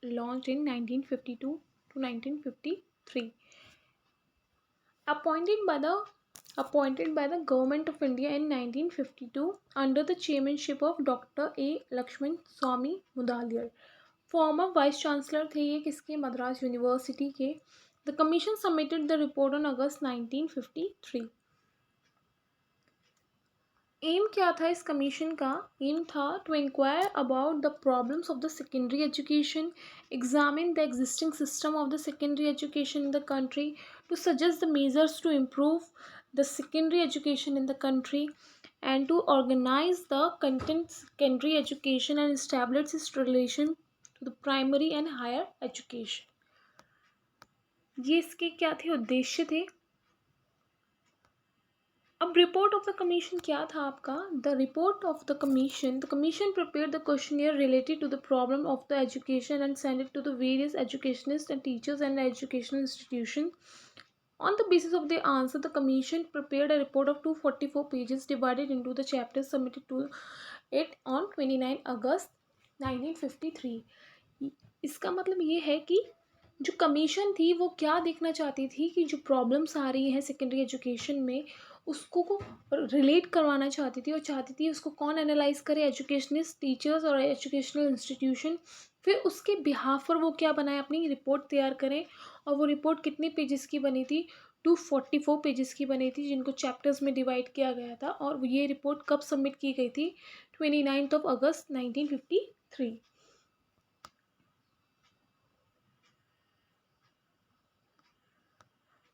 launched in 1952 to 1953. Appointed by the Government of India in 1952 under the chairmanship of Dr. A. Lakshman Swamy Mudaliar. Former Vice Chancellor थे ये किसके, Madras university के. The commission submitted the report on August 1953. Aim क्या था इस commission का? Aim था to inquire about the problems of the secondary education, examine the existing system of the secondary education in the country, to suggest the measures to improve the secondary education in the country, and to organize the content secondary education and establish its relation to the primary and higher education. ये इसके क्या थे उद्देश्य थे. अब report of the commission क्या था आपका? The report of the commission prepare the questionnaire related to the problem of the education and send it to the various educationist and teachers and educational institution. On the basis of the answer, the Commission prepared a report of 244 pages divided into the chapters submitted to it on 29 August 1953. इसका मतलब ये है कि जो commission थी वो क्या देखना चाहती थी कि जो प्रॉब्लम्स आ रही हैं सेकेंडरी एजुकेशन में उसको को रिलेट करवाना चाहती थी और चाहती थी उसको कौन एनालाइज करे, एजुकेशनिस्ट, टीचर्स और एजुकेशनल इंस्टीट्यूशन. फिर उसके बिहाफ पर वो क्या बनाए, अपनी रिपोर्ट तैयार करें. और वो रिपोर्ट कितने पेजेस की बनी थी? 244 पेजेस की बनी थी, जिनको चैप्टर्स में डिवाइड किया गया था. और ये रिपोर्ट कब सबमिट की गई थी? 29 अगस्त 1953.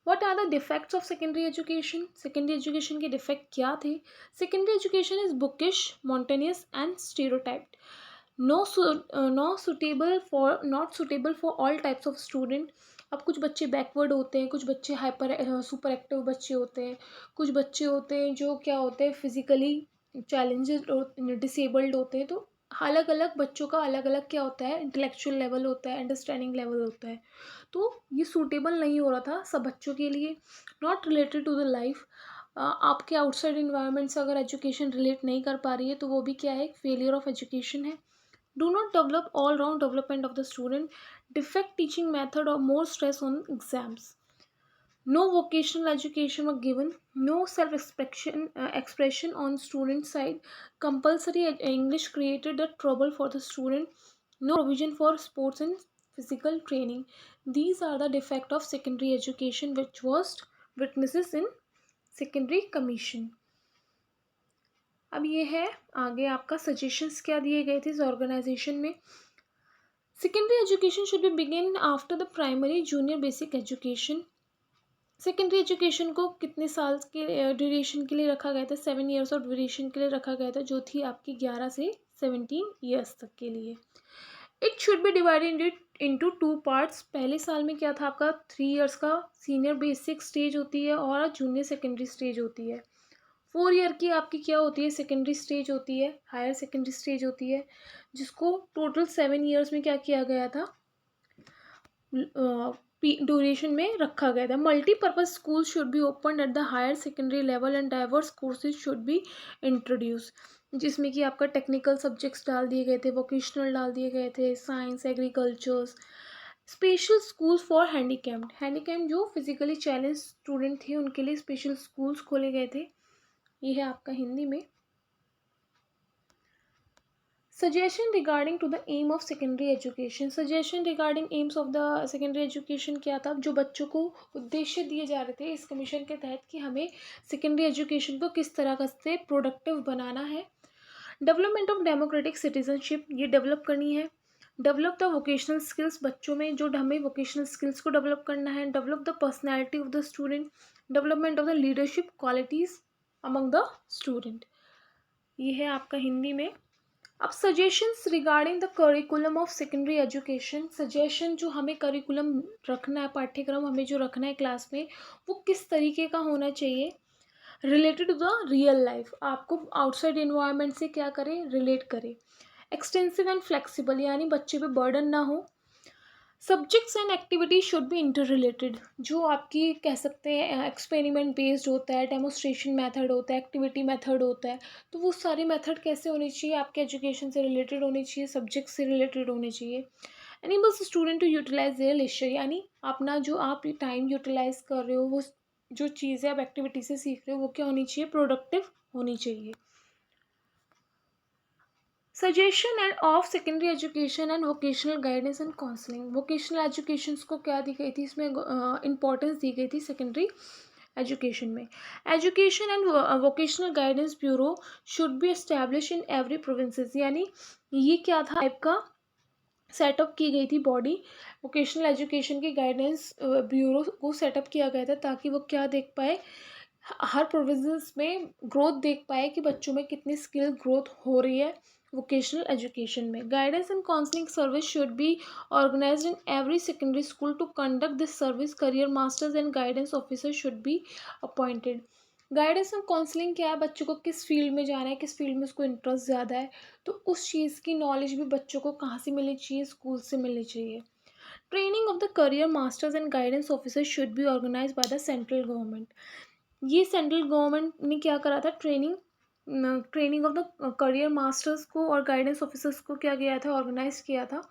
What are the defects of secondary education? Secondary education के defect क्या थे? Secondary education is bookish, monotonous and stereotyped. Not suitable for all types of student. अब कुछ बच्चे बैकवर्ड होते हैं, कुछ बच्चे सुपर एक्टिव बच्चे होते हैं, कुछ बच्चे होते हैं जो क्या होते हैं फिजिकली चैलेंजेस डिसेबल्ड होते हैं. तो अलग अलग बच्चों का अलग अलग क्या होता है, इंटेलेक्चुअल लेवल होता है, अंडरस्टैंडिंग लेवल होता है. तो ये सूटेबल नहीं हो रहा था सब बच्चों के लिए. Not related to the life. आपके आउटसाइड इन्वायरमेंट से अगर एजुकेशन रिलेट नहीं कर पा रही है तो वो भी क्या है, फेलियर ऑफ एजुकेशन है. Do not develop all round development of the student. Defect teaching method और more stress on exams. No vocational education were given. No expression on student side. Compulsory English created the trouble for the student. No provision for sports and physical training. These are the defect of secondary education which was witnesses in secondary commission. अब ये है आगे आपका suggestions क्या दिए गए थे इस ऑर्गेनाइजेशन में. Secondary education should be begin after the primary junior basic education. Secondary education को कितने साल के ड्यूरेशन के लिए रखा गया था? 7 ईयर्स और ड्यूरेशन के लिए रखा गया था, जो थी आपकी 11 से 17 ईयर्स तक के लिए. It should be divided into 2 parts. पहले साल में क्या था आपका 3 ईयर्स का सीनियर बेसिक स्टेज होती है और जूनियर सेकेंडरी स्टेज होती है. 4 ईयर की आपकी क्या होती है, सेकेंडरी स्टेज होती है, हायर सेकेंडरी स्टेज होती है, जिसको टोटल 7 ईयर्स में क्या किया गया था, ड्यूरेशन में रखा गया था. Multipurpose school should be open at the higher secondary level and diverse courses should be introduce. जिसमें कि आपका टेक्निकल सब्जेक्ट्स डाल दिए गए थे, वोकेशनल डाल दिए गए थे, science, agricultures. Special school for handicapped जो फिजिकली चैलेंज स्टूडेंट थे उनके लिए स्पेशल स्कूल्स खोले गए थे. ये है आपका हिंदी में. Suggestion regarding to the aim of secondary education. Suggestion regarding aims of the secondary education क्या था? जो बच्चों को उद्देश्य दिए जा रहे थे इस कमीशन के तहत कि हमें सेकेंडरी एजुकेशन को किस तरह का से प्रोडक्टिव बनाना है. डेवलपमेंट ऑफ डेमोक्रेटिक सिटीजनशिप, ये डेवलप करनी है. डेवलप द वोकेशनल स्किल्स, बच्चों में जो हमें वोकेशनल स्किल्स को डेवलप करना है. Develop the personality of the student. Development of the leadership qualities among the student. ये है आपका हिंदी में. अब suggestions regarding the curriculum of secondary education. Suggestion जो हमें करिकुलम रखना है, पाठ्यक्रम हमें जो रखना है क्लास में, वो किस तरीके का होना चाहिए, related to the real life. आपको आउटसाइड इन्वायरमेंट से क्या करें, रिलेट करें. एक्सटेंसिव एंड फ्लेक्सिबल, यानी बच्चे पे बर्डन ना हो. Subjects and activities should be inter related. जो आपकी कह सकते हैं एक्सपेरिमेंट बेस्ड होता है, डेमोस्ट्रेशन मेथड होता है, एक्टिविटी मेथड होता है, तो वो सारे मेथड कैसे होने चाहिए, आपके एजुकेशन से रिलेटेड होने चाहिए, सब्जेक्ट से रिलेटेड होने चाहिए. Enables student to utilise their leisure, यानी अपना जो आप टाइम यूटिलाइज कर रहे हो, वो जो चीज़ें आप एक्टिविटी से सीख रहे हो वो क्या होनी चाहिए, प्रोडक्टिव होनी चाहिए। Suggestion end of secondary education and vocational guidance and counselling. Vocational education को क्या दी गई थी, इसमें इंपॉर्टेंस दी गई थी सेकेंडरी एजुकेशन में। Education and vocational guidance bureau should be establish in every provinces, यानी ये क्या था टाइप का सेटअप की गई थी बॉडी, वोकेशनल एजुकेशन की गाइडेंस ब्यूरो को सेटअप किया गया था ताकि वो क्या देख पाए, हर प्रोविंस में ग्रोथ देख पाए कि बच्चों में कितनी स्किल ग्रोथ हो रही है वोकेशनल एजुकेशन में। Guidance and counselling service should be organised in every secondary school to conduct this service. Career masters and guidance officer should be appointed. Guidance and counselling क्या है, बच्चों को किस फील्ड में जाना है, किस फील्ड में उसको इंटरेस्ट ज़्यादा है, तो उस चीज़ की नॉलेज भी बच्चों को कहाँ से मिलनी चाहिए, स्कूल से मिलनी चाहिए। Training of the career masters and guidance officer should be organise by the central government. ये सेंट्रल गवर्नमेंट ने क्या करा था, training of the career masters को और गाइडेंस ऑफिसर्स को क्या किया था, ऑर्गेनाइज किया था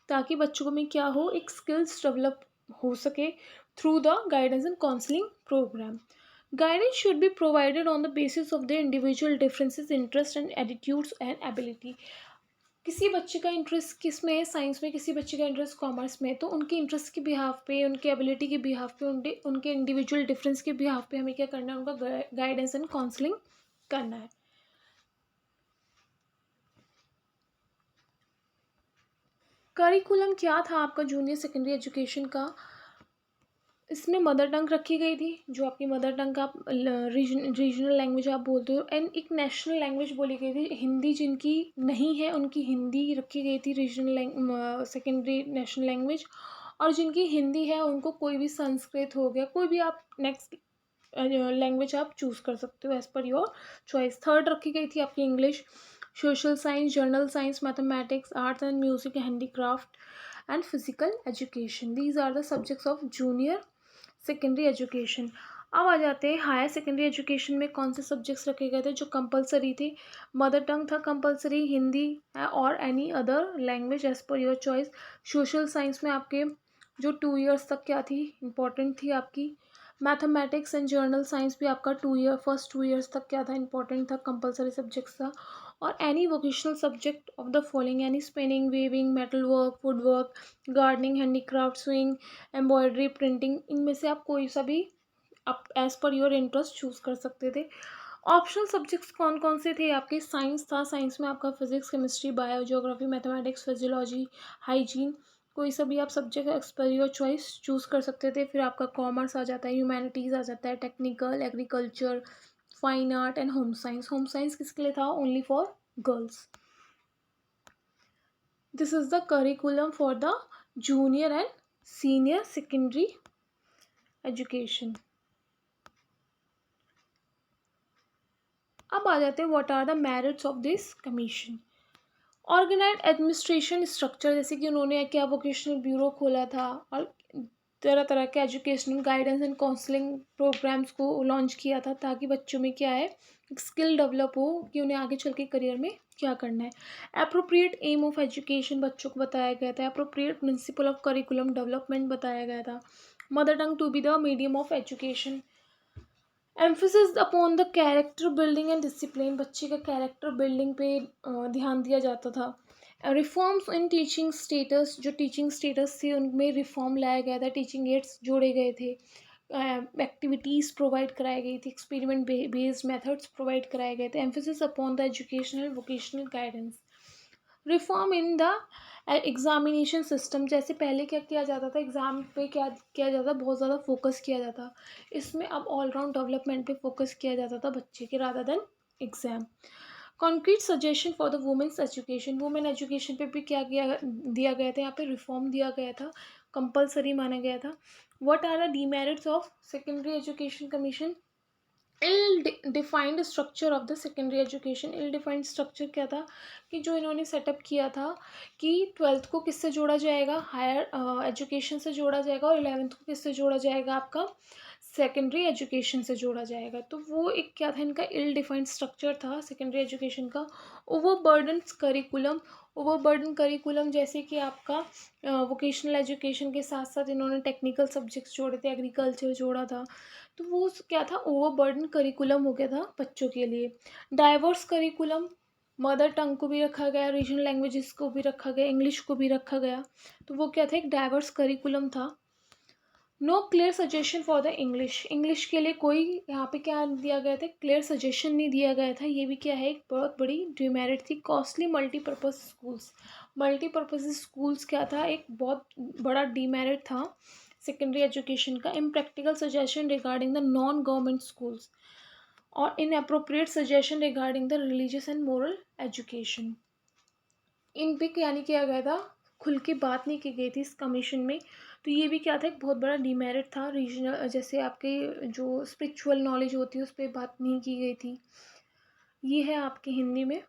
ताकि बच्चों में क्या हो, एक स्किल्स डेवलप हो सके through the guidance and counselling programme. Guidance should be provided on the basis of the individual differences, interest and attitudes and ability. किसी बच्चे का इंटरेस्ट किस में है, साइंस में, किसी बच्चे का इंटरेस्ट कॉमर्स में है, तो उनके इंटरेस्ट के बिहाफ पे, उनके एबिलिटी के बिहाफ पे, उनके इंडिविजुअल डिफरेंस के बिहाफ पे हमें क्या करना है, उनका गाइडेंस एंड काउंसलिंग करना है। करिकुलम क्या था आपका जूनियर सेकेंडरी एजुकेशन का, इसमें मदर टंग रखी गई थी, जो आपकी मदर टंग का रीजनल लैंग्वेज आप बोलते हो, एंड एक नेशनल लैंग्वेज बोली गई थी। हिंदी जिनकी नहीं है उनकी हिंदी रखी गई थी रीजनल सेकेंडरी नेशनल लैंग्वेज, और जिनकी हिंदी है उनको कोई भी संस्कृत हो गया, कोई भी आप नेक्स्ट लैंग्वेज आप चूज़ कर सकते हो as per your choice. Third रखी गई थी आपकी English, social science, general science, mathematics, arts and music, handicraft and physical education. These are the subjects of junior secondary education. अब आ जाते हैं हायर सेकेंडरी एजुकेशन में कौन से सब्जेक्ट्स रखे गए थे जो कंपलसरी थे। मदर टंग था कंपलसरी, हिंदी और any other language as per your choice. Social science में आपके जो 2 ईयर्स तक क्या थी, इंपॉर्टेंट थी आपकी। मैथमेटिक्स एंड जर्नल साइंस भी आपका फर्स्ट 2 ईयर्स तक क्या था, इंपॉर्टेंट था, कंपलसरी सब्जेक्ट्स था। और any vocational subject of the following, यानी spinning, weaving, metal work, wood work, gardening, handicraft, sewing, embroidery, printing, इनमें से आप कोई सा भी आप as per your interest choose कर सकते थे। ऑप्शनल सब्जेक्ट्स कौन कौन से थे आपके, साइंस था, साइंस में आपका physics, chemistry, bio, geography, mathematics, physiology, hygiene, कोई सा भी आप subject as per your choice choose कर सकते थे। फिर आपका कॉमर्स आ जाता है, ह्यूमैनिटीज़ आ जाता है, technical, agriculture, fine art and home science. Home science किसके लिए था, only for girls. This is the curriculum for the junior and senior secondary education. अब आ जाते हैं what are the merits of this commission. Organise administration structure, जैसे कि उन्होंने क्या वोकेशनल ब्यूरो खोला था और तरह तरह के educational guidance and counselling programmes को लॉन्च किया था ताकि बच्चों में क्या है, स्किल डेवलप हो कि उन्हें आगे चल के करियर में क्या करना है। अप्रोप्रिएट एम ऑफ एजुकेशन बच्चों को बताया गया था। Appropriate principle of curriculum development बताया गया था। Mother tongue to be the medium of education. Emphasis upon the character building and discipline, बच्चे का कैरेक्टर बिल्डिंग पे ध्यान दिया जाता था। रिफॉर्म्स इन टीचिंग स्टेटस, जो टीचिंग स्टेटस थे उनमें रिफॉर्म लाया गया था, टीचिंग एड्स जोड़े गए थे, एक्टिविटीज़ प्रोवाइड कराई गई थी, एक्सपेरिमेंट बेस्ड मेथड्स प्रोवाइड कराए गए थे। Emphasis upon the educational vocational guidance. Reform in the examination system, जैसे पहले क्या किया जाता था, एग्ज़ाम पे क्या किया जाता, बहुत ज़्यादा फोकस किया जाता, इसमें अब ऑलराउंड डेवलपमेंट पे फोकस किया जाता था बच्चे के rather than exam. Concrete suggestion for the women's education, women education पे भी क्या किया दिया गया था, यहाँ पे रिफॉर्म दिया गया था, कंपलसरी माना गया था। What are the demerits of secondary education commission. Ill defined structure of the secondary education. Ill defined structure क्या था कि जो इन्होंने सेटअप किया था कि ट्वेल्थ को किससे जोड़ा जाएगा, हायर एजुकेशन से जोड़ा जाएगा, और 11th को किससे जोड़ा जाएगा, आपका सेकेंडरी एजुकेशन से जोड़ा जाएगा। तो वो एक क्या था, इनका इल डिफाइंड स्ट्रक्चर था सेकेंडरी एजुकेशन का। ओवरबर्डन करिकुलम जैसे कि आपका वोकेशनल एजुकेशन के साथ साथ इन्होंने टेक्निकल सब्जेक्ट्स जोड़े थे, एग्रीकल्चर जोड़ा था। तो वो क्या था, ओवरबर्डन करिकुलम हो गया था बच्चों के लिए। डाइवर्स करिकुलम, मदर टंग को भी रखा गया, रीजनल लैंग्वेजेस को भी रखा गया, इंग्लिश को भी रखा गया। तो वो क्या था, एक डाइवर्स करिकुलम था। No clear suggestion for the English के लिए कोई यहाँ पे क्या दिया गया था, क्लियर सजेशन नहीं दिया गया था। ये भी क्या है, एक बहुत बड़ी डिमेरिट थी। कॉस्टली मल्टीपर्पज़ स्कूल्स क्या था, एक बहुत बड़ा डिमेरिट था सेकेंडरी एजुकेशन का। Impractical suggestion regarding the non government schools और inappropriate suggestion regarding the religious and moral education. इन पे क्या नहीं किया गया था, खुल के बात नहीं की गई थी इस कमीशन में। तो ये भी क्या था, एक बहुत बड़ा डिमेरिट था। रीजनल जैसे आपके जो स्पिरिचुअल नॉलेज होती है उस पर बात नहीं की गई थी। ये है आपके हिंदी में।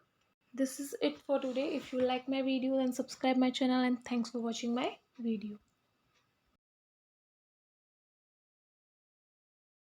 This is it for today. If you like my video then subscribe my channel and thanks for watching my video.